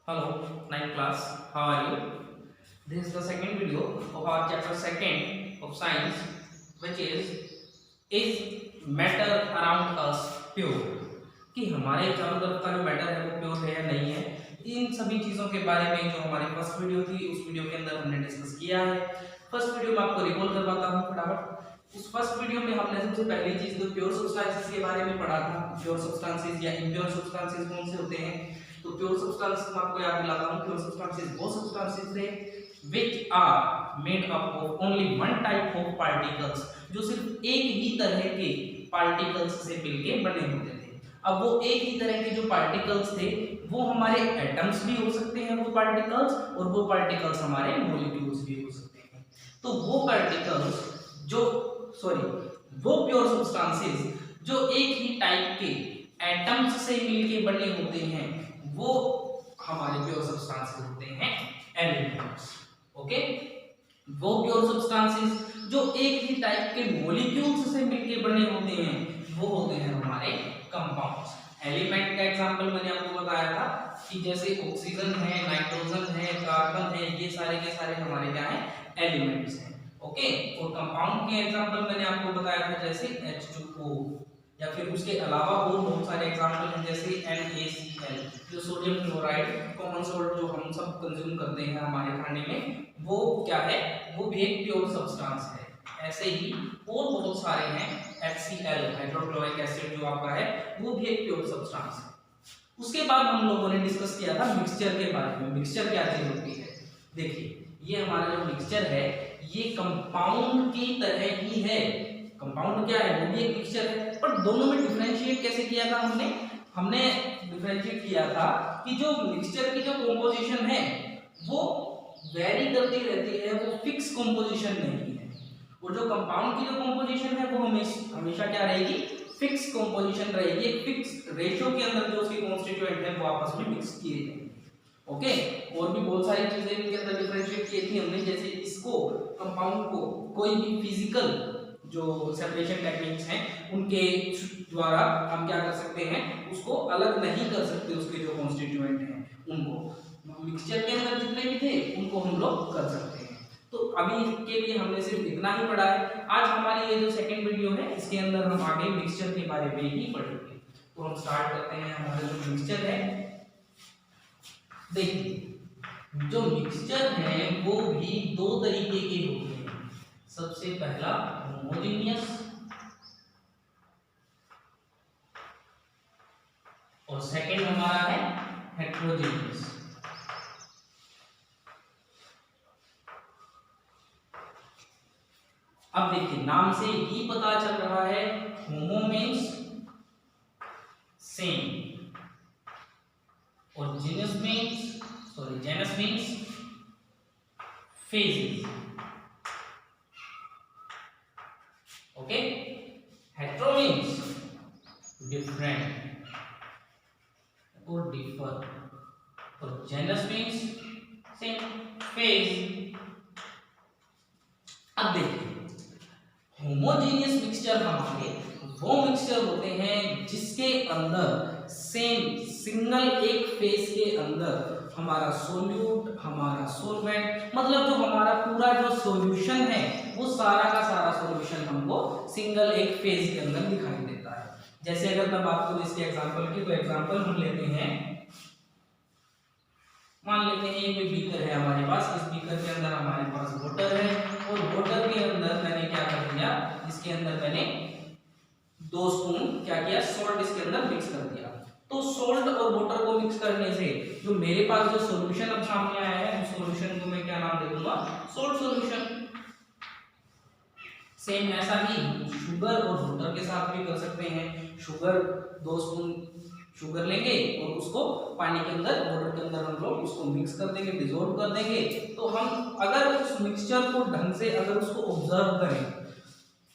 Hello, ninth class. How are you? This is the second video of our chapter second of science, which is matter around us pure? कि हमारे चारों तरफ का जो matter है वो प्योर है या नहीं है। इन सभी चीजों के बारे में जो हमारी फर्स्ट वीडियो थी उस वीडियो के अंदर हमने डिस्कस किया है। फर्स्ट वीडियो में आपको रिकॉल करवाता हूँ फटाफट। उस फर्स्ट वीडियो में हमने सबसे पहली चीज तो प्योर सब्सटेंसेस के बारे में पढ़ा था। प्योर सब्सटेंसेस या इम्प्योर सब्सटेंसेस कौन से होते हैं? तो प्योर सब्सटेंसेस मैं आपको याद दिलाता हूं। प्योर सब्सटेंसेस वो सब्सटेंसेस थे which are made up of only one type of particles, जो सिर्फ एक ही तरह के पार्टिकल्स से मिलके बने होते थे। अब वो एक ही तरह के जो पार्टिकल्स थे वो हमारे एटम्स भी हो सकते हैं वो पार्टिकल्स, और वो पार्टिकल्स हमारे मॉलिक्यूल्स भी हो सकते हैं। तो वो पार्टिकल्स जो वो प्योर सब्सटेंसेस जो एक ही टाइप के एटम्स से मिलके बने होते हैं वो हमारे प्योर सब्सटेंसेस होते हैं एलिमेंट्स। ओके, वो प्योर सब्सटेंसेस जो एक ही टाइप के मॉलिक्यूल्स से मिलके बने होते हैं वो होते हैं हमारे कंपाउंड्स। एलिमेंट का एग्जांपल मैंने आपको बताया था कि जैसे ऑक्सीजन है, नाइट्रोजन है, कार्बन है, ये सारे के सारे हमारे क्या हैं? एलिमेंट्स हैं। ओके, और कंपाउंड के एग्जांपल मैंने आपको बताया था जैसे H2O, या फिर उसके अलावा और बहुत सारे एग्जांपल हैं जैसे NaCl, जो सोडियम क्लोराइड कॉमन सॉल्ट जो हम सब कंज्यूम करते हैं हमारे खाने में, वो क्या है? वो भी एक प्योर सब्सटेंस है। ऐसे ही और बहुत सारे हैं। HCl हाइड्रोक्लोरिक एसिड जो आपका है वो भी एक प्योर सब्सटेंस है। उसके बाद हम लोगों ने डिस्कस किया था मिक्सचर के बारे में। मिक्सचर क्या चीज होती है? देखिए, ये हमारा जो मिक्सचर है ये कंपाउंड की तरह ही है। कंपाउंड क्या है? वो भी एक मिक्सचर है, पर दोनों में डिफरेंशिएट कैसे किया था हमने डिफरेंशिएट किया था कि जो मिक्सचर की जो कंपोजिशन है वो वेरी करती रहती है, वो फिक्स कंपोजिशन नहीं है। और जो कंपाउंड की जो कंपोजिशन है वो हमेशा क्या रहेगी? फिक्स कंपोजिशन रहेगी। एक फिक्स रेशियो के अंदर जो उसके कॉन्स्टिट्यूएंट है वो आपस में मिक्स किए जाएंगे। ओके, और भी बहुत सारी चीजें इनके अंदर डिफरेंशिएट की थी हमने, जैसे इसको कंपाउंड को कोई भी फिजिकल जो सेपरेशन टेक्निक्स हैं उनके द्वारा हम क्या कर सकते हैं? उसको अलग नहीं कर सकते, उसके जो कॉन्स्टिट्यूएंट हैं उनको मिक्सचर के अंदर जितने भी थे उनको हम लोग कर सकते हैं। तो अभी के लिए हमने सिर्फ इतना ही पढ़ा है। आज हमारी ये जो सेकंड वीडियो है इसके अंदर हम आगे मिक्सचर के बारे में ही पढ़ेंगे। तो हम स्टार्ट करते हैं। हमारा जो मिक्सचर है, देखिए जो मिक्सचर है वो भी दो तरीके के होते हैं। सबसे पहला होमोजेनियस और सेकंड हमारा है हेट्रोजेनियस। अब देखिए नाम से ही पता चल रहा है, होमो मीन्स सेम और genus means phases. Okay, hetero means different और डिफर, और जेनस मीन्स सेम फेज। अब देखिए होमोजेनियस मिक्सचर हमारे वो मिक्सचर होते हैं जिसके अंदर सेम सिंगल एक फेज के अंदर हमारा सोल्यूट, हमारा सोलवेंट, मतलब जो हमारा पूरा जो सॉल्यूशन है वो सारा का सारा सॉल्यूशन हमको सिंगल एक फेज के अंदर दिखाई देता है। जैसे अगर मैं बात करूं इसके एग्जांपल की, तो एग्जांपल हम लेते हैं, मान लेते हैं ये कोई बीकर है हमारे पास। इस बीकर के अंदर हमारे पास वाटर है और वाटर के अंदर मैंने क्या कर दिया? इसके अंदर मैंने 2 स्पून क्या किया? सॉल्ट इसके अंदर मिक्स कर दिया। तो सॉल्ट और वाटर को मिक्स करने से जो मेरे पास जो सॉल्यूशन अब सामने आया है उस सॉल्यूशन को मैं क्या नाम दे दूंगा? Salt solution. सेम ऐसा ही शुगर और वाटर के साथ भी कर सकते हैं। शुगर 2 स्पून शुगर लेंगे और उसको पानी के अंदर, वाटर के अंदर हम लोग उसको मिक्स कर देंगे, डिसॉल्व कर देंगे। तो हम अगर उस मिक्सचर को ढंग से अगर उसको ऑब्जर्व करें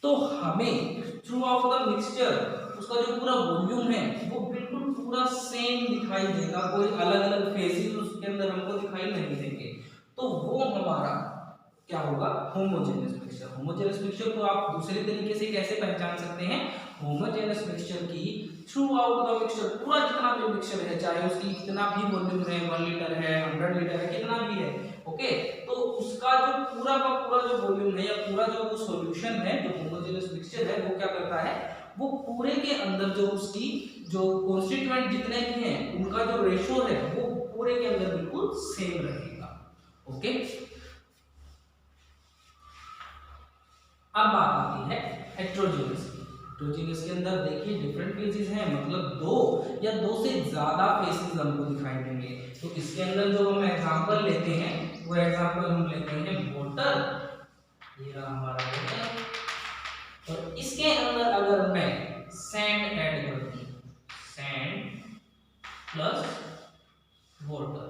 तो हमें थ्रू आउट द मिक्सचर उसका जो पूरा वॉल्यूम है वो बिल्कुल पूरा सेम दिखाई देगा। कोई अलग अलग फेजेस उसके अंदर हमको दिखाई नहीं देंगे। तो वो हमारा क्या होगा? Homogeneous mixture. होमोजेनियस मिक्सचर को आप दूसरे तरीके से कैसे पहचान सकते हैं? होमोजेनियस मिक्सचर की थ्रू आउट द मिक्सचर, पूरा जितना भी मिक्सचर है, चाहे उसकी कितना भी वॉल्यूम है, 1 लीटर है, 100 लीटर है, कितना भी है, ओके, तो उसका जो पूरा का पूरा जो वॉल्यूम है या पूरा जो सॉल्यूशन है, जो होमोजेनियस मिक्सचर है, वो क्या करता है, वो पूरे के अंदर जो उसकी जो कॉन्स्टिट्यूएंट जितने भी हैं उनका जो रेशो है वो पूरे के अंदर बिल्कुल सेम रहेगा, ओके। अब बात आती है हेट्रोजीनियस की। हेट्रोजीनियस के अंदर देखिए डिफरेंट फेजेस हैं, मतलब दो या दो से ज्यादा फेजेस हमको दिखाई देंगे। तो इसके अंदर जो हम एग्जांपल लेते हैं वो एग्जांपल हम लेते हैं वाटर, ये रहा हमारा वाटर, और इसके अंदर अगर मैं सैंड ऐड कर दूं, सैंड प्लस वाटर,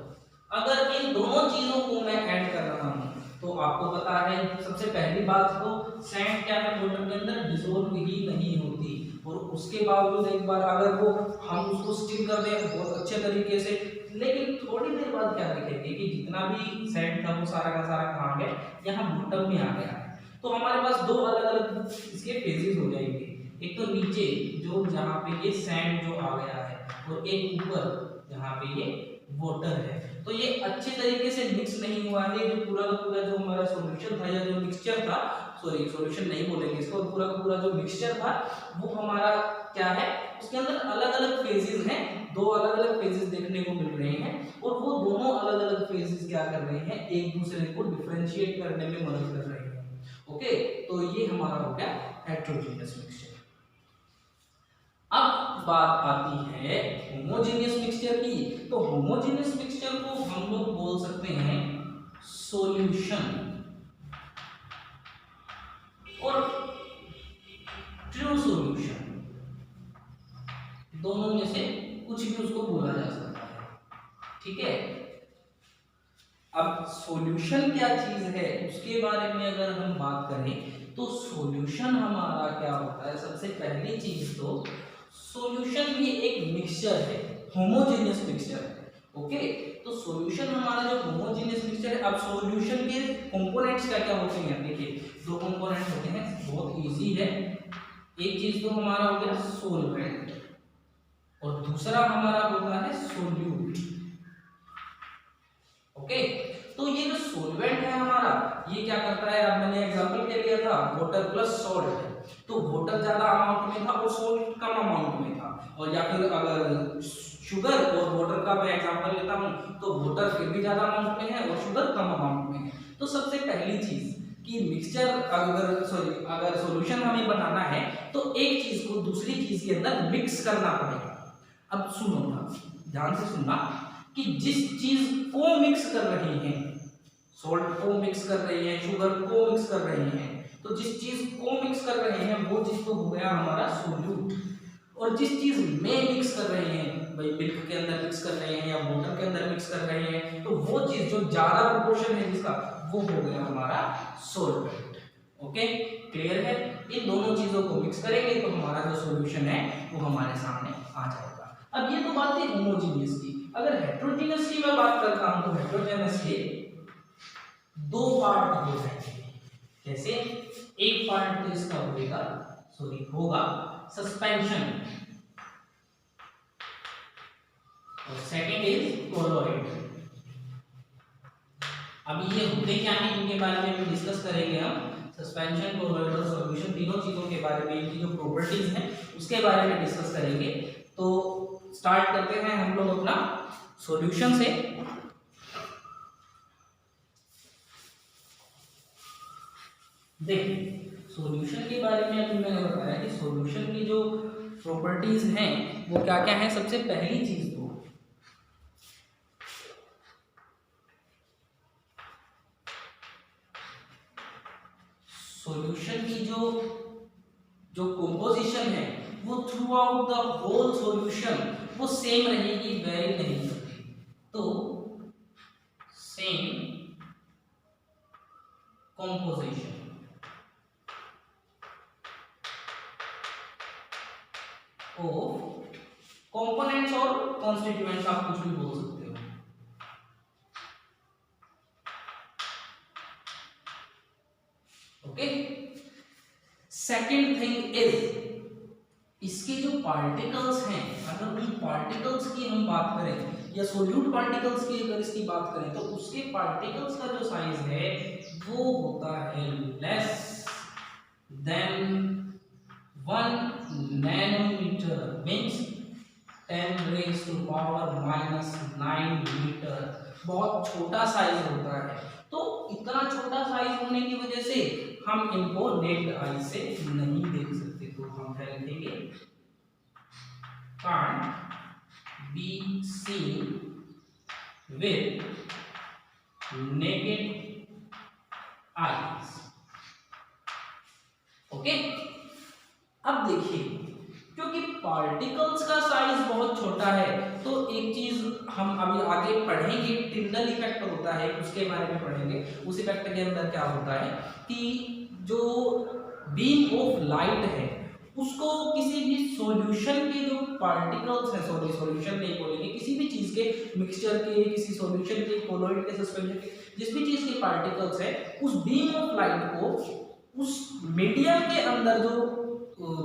अगर इन दोनों चीजों को मैं ऐड कर रहा हूं तो आपको पता है सबसे पहली बात तो सैंड क्या है, वाटर के अंदर डिसॉल्व ही नहीं होती, और उसके बावजूद एक बार अगर वो हम उसको स्टिक कर दें बहुत अच्छे तरीके से, लेकिन थोड़ी देर बाद क्या देखेंगे कि जितना भी सैंड था वो सारा का सारा कहाँ गया, यहाँ बॉटम में आ गया। तो हमारे पास दो अलग अलग इसके फेजेस हो जाएंगे, एक तो नीचे जो जहाँ पे ये सैंड जो आ गया है, और एक ऊपर जहाँ पे ये वाटर है। तो ये अच्छे तरीके से मिक्स नहीं हुआ है, जो पूरा का पूरा जो हमारा सॉल्यूशन था या जो मिक्सचर था, सॉरी सॉल्यूशन नहीं बोलेंगे इसको, पूरा का पूरा जो मिक्सचर था वो हमारा क्या है, उसके अंदर अलग अलग फेजेस हैं, दो अलग अलग फेजेस देखने को मिल रहे हैं, और वो दोनों अलग अलग फेजेस क्या कर रहे हैं, एक दूसरे को डिफरेंशिएट करने में मदद कर रहे हैं, ओके। तो ये हमारा हो गया हेट्रोजीनियस मिक्सचर। अब बात आती है होमोजेनियस मिक्सचर की। तो होमोजेनियस मिक्सचर को हम लोग बोल सकते हैं सॉल्यूशन, और ट्रू सॉल्यूशन, दोनों में से कुछ भी उसको बोला जा सकता है, ठीक है। अब सॉल्यूशन क्या चीज है उसके बारे में अगर हम बात करें तो सॉल्यूशन हमारा क्या होता है, सबसे पहली चीज तो सॉल्यूशन भी एक मिक्सचर है, होमोजेनियस मिक्सचर है, ओके। तो सॉल्यूशन हमारा जो होमोजेनियस मिक्सचर है, अब सॉल्यूशन के कंपोनेंट्स क्या क्या होते हैं, देखिए दो कंपोनेंट होते हैं, बहुत इजी है। एक चीज तो हमारा हो गया सोलवेंट, और दूसरा हमारा होता है सोल्यूट, ओके। तो ये जो सोलवेंट है हमारा, ये क्या करता है, अब मैंने एग्जांपल के लिया था वाटर प्लस सॉल्ट, तो वाटर ज्यादा अमाउंट में था और सॉल्ट कम अमाउंट में था, और या फिर अगर शुगर और वाटर का मैं एग्जांपल लेता हूं तो वाटर फिर भी ज्यादा अमाउंट में है और शुगर कम अमाउंट में है। तो सबसे पहली चीज कि मिक्सचर अगर सॉल्यूशन हमें बनाना है तो एक चीज को दूसरी चीज के अंदर मिक्स करना पड़ेगा। अब सुनो ना, ध्यान से सुनना, कि जिस चीज को मिक्स कर रहे हैं, सॉल्ट को मिक्स कर रहे हैं, शुगर को मिक्स कर रहे हैं, तो जिस चीज को मिक्स कर रहे हैं वो चीज तो हो गया हमारा सोल्यूट, और जिस चीज में मिक्स कर रहे हैं, भाई मिल्क के अंदर मिक्स कर रहे हैं या वाटर के अंदर मिक्स कर रहे हैं, तो वो चीज जो ज्यादा प्रोपोर्शन है जिसका, वो हो गया हमारा सॉल्वेंट, ओके। क्लियर है, इन दोनों चीजों को मिक्स करेंगे तो हमारा जो सॉल्यूशन है वो हमारे सामने आ जाएगा। अब ये तो बात थी होमोजेनियस की। अगर हेट्रोजेनियस की मैं बात करता हूं तो हेट्रोजेनियस के दो पार्ट हो जाएंगे। कैसे, एक पार्ट तो इसका होगा सस्पेंशन, और सेकंड इज कोलोइड। अब ये होते क्या है इनके बारे में भी डिस्कस करेंगे हम, सस्पेंशन, कोलोइड और सॉल्यूशन, तीनों चीजों के बारे में, इनकी जो प्रॉपर्टीज हैं उसके बारे में डिस्कस करेंगे। तो स्टार्ट करते हैं हम लोग अपना सॉल्यूशन से। देखिए सॉल्यूशन के बारे में अभी मैंने बताया कि सॉल्यूशन की जो प्रॉपर्टीज हैं वो क्या क्या है। सबसे पहली चीज तो सॉल्यूशन की जो कंपोजिशन है वो throughout the whole solution वो सेम रहेगी, वेरी नहीं करती। तो सेम कंपोजिशन ऑफ कंपोनेंट्स और कॉन्स्टिट्यूएंट्स, आप कुछ भी बोल सकते हो, ओके। सेकंड थिंग इज इसके जो पार्टिकल्स हैं, अगर उन पार्टिकल्स की हम बात करें या सोल्यूट पार्टिकल्स की अगर इसकी बात करें, तो उसके पार्टिकल्स का जो साइज है वो होता है less than 1 nanometre, means 10⁻⁹ metre, बहुत छोटा साइज होता है। तो इतना छोटा साइज होने की वजह से हम इनको नेक्ड आई से नहीं देख सकते, तो हम क्या लिखेंगे, can't be seen with naked eyes। Okay, अब देखिए, क्योंकि पार्टिकल्स का साइज बहुत छोटा है, तो एक चीज हम अभी आगे पढ़ेंगे, टिंडल इफेक्ट होता है, उसके बारे में पढ़ेंगे। उस इफेक्ट के अंदर क्या होता है कि जो बीम ऑफ लाइट है उसको किसी भी सॉल्यूशन के जो पार्टिकल्स हैं, सॉरी सॉल्यूशन नहीं बोलेंगे, किसी भी चीज के, मिक्सचर के, किसी सॉल्यूशन के, कोलॉइड के, सस्पेंशन के, जिस भी चीज के पार्टिकल्स है, उस बीम ऑफ लाइट को उस मीडियम के अंदर जो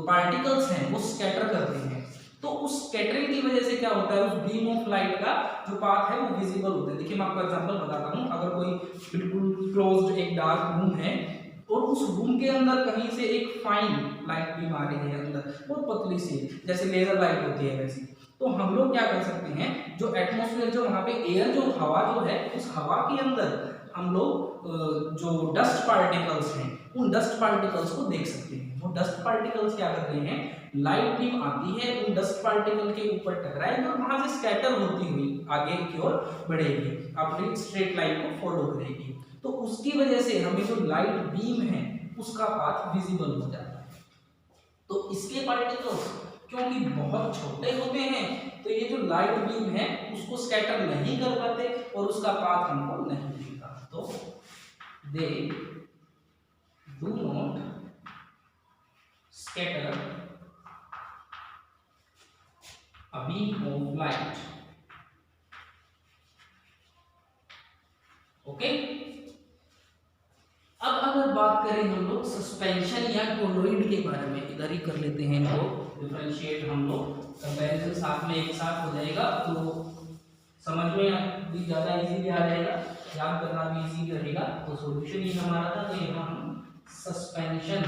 पार्टिकल्स हैं वो स्कैटर करते हैं। तो उस स्कैटरिंग की वजह से क्या होता है, उस बीम ऑफ लाइट का जो पाथ है वो विजिबल होता है। देखिए मैं आपको एग्जांपल बताता हूँ, अगर कोई बिल्कुल क्लोज्ड एक डार्क रूम है और उस रूम के अंदर कहीं से एक फाइन लाइट बीम आ रही है अंदर, बहुत पतली सी, जैसे लेजर लाइट होती है वैसी, तो हम लोग क्या कर सकते हैं, जो एटमॉस्फेयर, जो वहाँ पे एयर, जो हवा जो है, उस हवा के अंदर हम लोग जो डस्ट पार्टिकल्स हैं उन डस्ट पार्टिकल्स को देख सकते हैं। वो डस्ट पार्टिकल्स क्या कर रहे हैं, लाइट बीम आती है, उन डस्ट पार्टिकल के ऊपर टकराएगी और वहां से स्कैटर होती हुई आगे की ओर बढ़ेगी, अपनी स्ट्रेट लाइन को फॉलो करेगी। तो उसकी वजह से हमें जो लाइट बीम है उसका पाथ विजिबल हो जाता है। तो इसके पार्टिकल्स क्योंकि बहुत छोटे होते हैं, तो ये जो लाइट बीम है उसको स्कैटर नहीं कर पाते और उसका पाथ हमको नहीं दिखता। तो they do not scatter a beam of light। Okay, अब अगर बात करें हम लोग सस्पेंशन या कोलॉइड के बारे में, इधर ही कर लेते हैं इनको डिफरेंशिएट हम लोग, कंपैरिजन साथ में एक साथ हो जाएगा, तो समझ में भी ज़्यादा इजीली आ जाएगा, याद करना भी इजी रहेगा। तो सॉल्यूशन ही हमारा था, तो यहाँ हम सस्पेंशन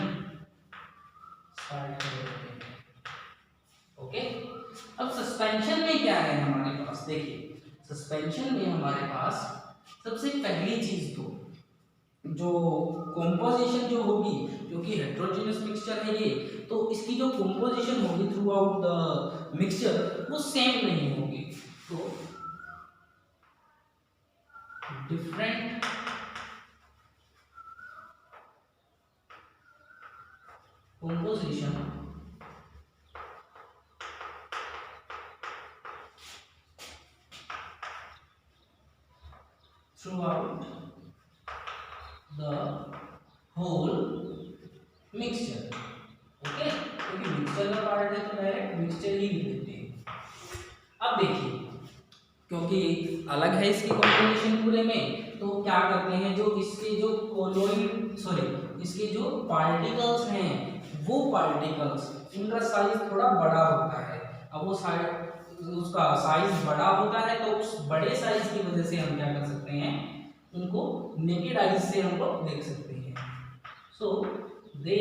स्टार्ट कर देते हैं। ओके, अब सस्पेंशन में क्या है हमारे पास, देखिए सस्पेंशन में हमारे पास सबसे पहली चीज तो जो कॉम्पोजिशन जो होगी, क्योंकि हेट्रोजेनस मिक्सचर है ये, तो इसकी जो कॉम्पोजिशन होगी थ्रू आउट द मिक्सचर वो सेम नहीं होगी। तो different composition throughout the whole mixture। Okay, क्योंकि मिक्सचर का पार्ट है तो डायरेक्ट मिक्सचर ही लिख देते हैं। अब देखिए, क्योंकि अलग है इसकी कॉम्पोजिशन पूरे में, तो क्या करते हैं, जो इसके जो कोलॉइड, सॉरी इसके जो पार्टिकल्स हैं, वो पार्टिकल्स इनका साइज थोड़ा बड़ा होता है। अब वो उसका साइज बड़ा होता है, तो उस बड़े साइज की वजह से हम क्या कर सकते हैं, उनको नेकेड आईज से हम लोग देख सकते हैं। So they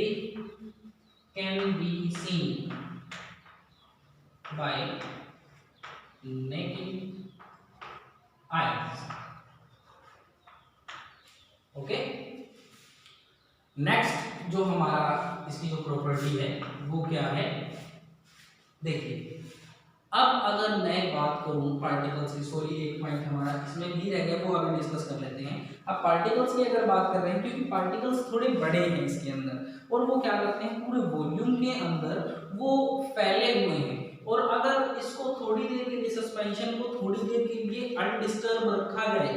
can be seen by naked eyes. Okay, next जो हमारा इसकी जो प्रॉपर्टी है वो क्या है, देखिए अब अगर मैं बात करूं पार्टिकल्स की, सॉरी एक पॉइंट हमारा इसमें भी रह गया, वो अभी डिस्कस कर लेते हैं। अब पार्टिकल्स की अगर बात कर रहे हैं, क्योंकि पार्टिकल्स थोड़े बड़े हैं इसके अंदर और वो क्या करते हैं, पूरे वॉल्यूम के अंदर वो फैले हुए हैं, और अगर इसको थोड़ी देर के लिए, सस्पेंशन को थोड़ी देर के लिए अनडिस्टर्ब रखा जाए,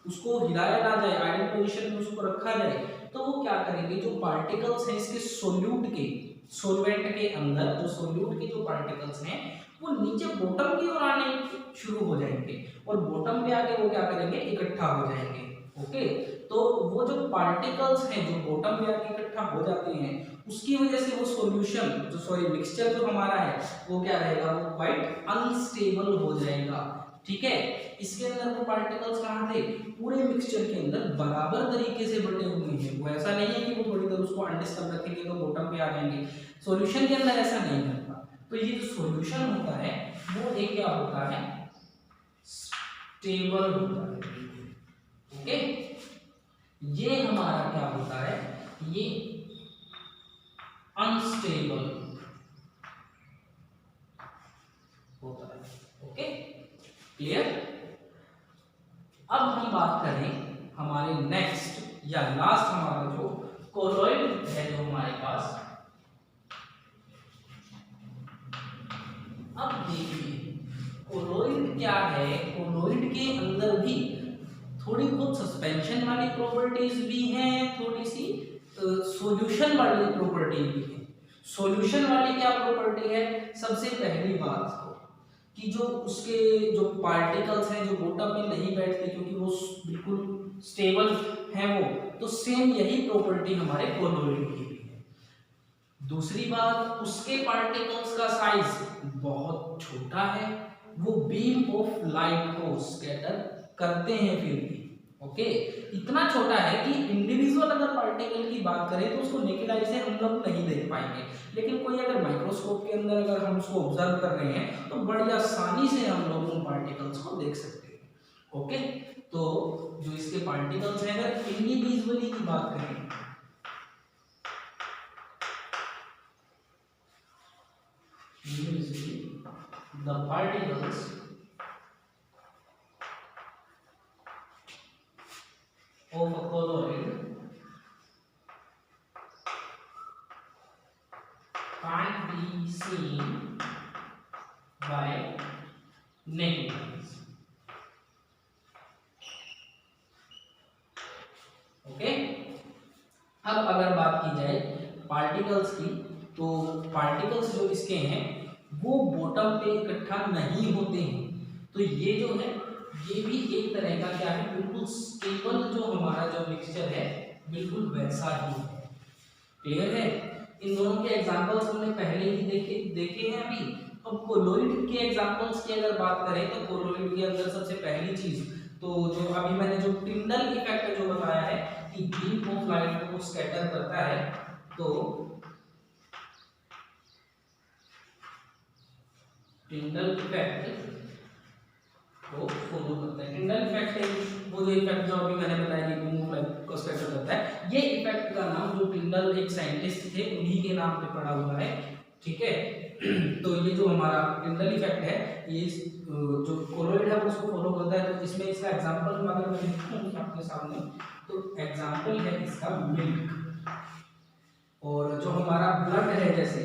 उसको हिलाया ना जाए, आइडियल पोजीशन में उसको रखा जाए, तो वो क्या करेंगे, जो पार्टिकल्स हैं इसके सोल्यूट के, सॉल्वेंट के अंदर जो सोल्यूट के जो पार्टिकल्स हैं वो नीचे बॉटम की ओर आने शुरू हो जाएंगे और बॉटम पे आके वो क्या करेंगे, इकट्ठा हो जाएंगे। ओके, तो वो जो पार्टिकल्स हैं जो बॉटम पे आके इकट्ठा हो जाते हैं उसकी वजह से वो सॉल्यूशन जो सॉरी मिक्सचर जो हमारा है वो क्या रहेगा, वो क्वाइट अनस्टेबल हो जाएगा। ठीक है, इसके अंदर वो पार्टिकल्स कहाँ थे, पूरे मिक्सचर के अंदर बराबर तरीके से बटे हुए हैं। वो ऐसा नहीं है कि वो थोड़ी देर उसको अनडिस्टर्ब रखेंगे तो बॉटम पे आ जाएंगे, सॉल्यूशन के अंदर ऐसा नहीं होता। तो ये जो सॉल्यूशन होता है वो एक क्या होता है, स्टेबल होता है। ओके, ये हमारा क्या होता है, ये अनस्टेबल होता है। Okay, clear. अब हम बात करें हमारे नेक्स्ट या लास्ट हमारा जो कोलॉइड है जो हमारे पास। अब देखिए कोलॉइड क्या है, कोलॉइड के अंदर भी थोड़ी बहुत सस्पेंशन वाली प्रॉपर्टीज भी हैं, थोड़ी सी सॉल्यूशन वाली प्रॉपर्टी भी है। सॉल्यूशन वाली क्या प्रॉपर्टी है, सबसे पहली बात तो कि जो उसके जो पार्टिकल्स हैं जो बॉटम में नहीं बैठते क्योंकि वो बिल्कुल स्टेबल हैं वो, तो सेम यही प्रॉपर्टी हमारे कोलॉइड की भी है। दूसरी बात, उसके पार्टिकल्स का साइज बहुत छोटा है, वो बीम ऑफ लाइट को स्कैटर करते हैं फिर भी। ओके, इतना छोटा है कि इंडिविजुअल अगर पार्टिकल की बात करें तो उसको नेकेड आई से हम लोग नहीं देख पाएंगे, लेकिन कोई अगर माइक्रोस्कोप के अंदर अगर हम उसको ऑब्जर्व कर रहे हैं तो बड़ी आसानी से हम लोग उन पार्टिकल्स को देख सकते हैं। ओके, तो जो इसके पार्टिकल्स हैं अगर इंडिविजुअली की बात करें, the particles of a colloid can't be seen by naked eyes. Okay, अब अगर बात की जाए पार्टिकल्स की, तो पार्टिकल्स जो इसके हैं वो बॉटम पे इकट्ठा नहीं होते हैं। तो ये जो है ये भी एक तरह का क्या है, बिल्कुल स्टेबल जो हमारा जो मिक्सचर है बिल्कुल वैसा ही है। क्लियर है, इन दोनों के एग्जांपल्स हमने पहले ही देखे हैं अभी। अब कोलॉइड के एग्जांपल्स की अगर बात करें तो कोलॉइड के अंदर सबसे पहली चीज तो जो अभी मैंने जो टिंडल इफेक्ट जो बताया है कि बीम ऑफ लाइट को स्कैटर करता है, तो टिंडल इफेक्ट को फॉलो करता है। टिंडल इफेक्ट है वो जो इफेक्ट जो अभी मैंने बताया कि बीम ऑफ लाइट को स्कैटर करता है, ये इफेक्ट का नाम जो टिंडल एक साइंटिस्ट थे उन्हीं के नाम पे पड़ा हुआ है। ठीक है, तो ये जो हमारा टिंडल इफेक्ट है ये जो कोलॉइड है उसको फॉलो करता है। तो इसमें इसका एग्जांपल अगर मैं लिखूं आपके सामने, तो एग्जांपल है इसका मिल्क, और जो हमारा ब्लड है, जैसे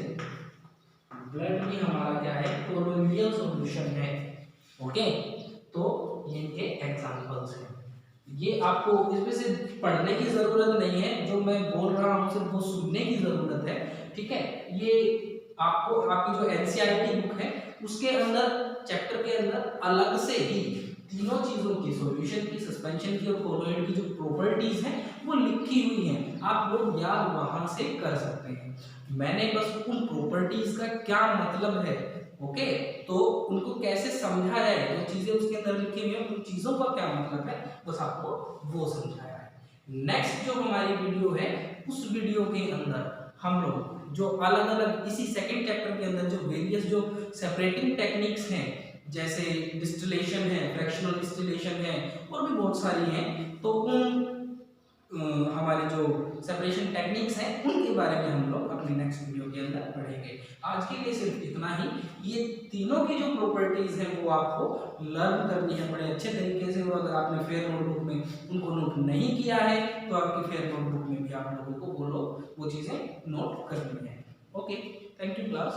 ब्लड भी हमारा क्या है, कोलोइडल सॉल्यूशन है। ओके, तो ये इनके एग्जांपल्स हैं। ये आपको इसमें से पढ़ने की जरूरत नहीं है, जो मैं बोल रहा हूँ सिर्फ वो सुनने की जरूरत है। ठीक है, ये आपको आपकी जो एनसीईआरटी बुक है उसके अंदर चैप्टर के अंदर अलग से ही तीनों चीजों की, सॉल्यूशन की, सस्पेंशन की और कोलॉइड की जो प्रॉपर्टीज हैं वो लिखी हुई हैं, आप लोग याद वहां से कर सकते हैं। मैंने बस उन प्रॉपर्टीज का क्या मतलब है, ओके, तो उनको कैसे समझा जाए, जो चीजें उसके अंदर लिखी हुई हैं उन चीजों का क्या मतलब है, बस आपको वो समझाया है। नेक्स्ट जो हमारी वीडियो है उस वीडियो के अंदर हम लोग जो अलग अलग इसी सेकंड चैप्टर के अंदर जो वेरियस जो सेपरेटिंग टेक्निक्स हैं, जैसे डिस्टिलेशन है, फ्रैक्शनल डिस्टिलेशन है और भी बहुत सारी हैं, तो उन हमारे जो सेपरेशन टेक्निक्स हैं उनके बारे में हम लोग अपनी नेक्स्ट वीडियो के अंदर पढ़ेंगे। आज के लिए सिर्फ इतना ही। ये तीनों की जो प्रॉपर्टीज हैं वो आपको लर्न करनी है बड़े अच्छे तरीके से, और अगर आपने फेयर नोटबुक में उनको नोट नहीं किया है तो आपकी फेयर नोटबुक में भी आप लोगों को वो चीज़ें नोट करनी है। Okay, thank you class.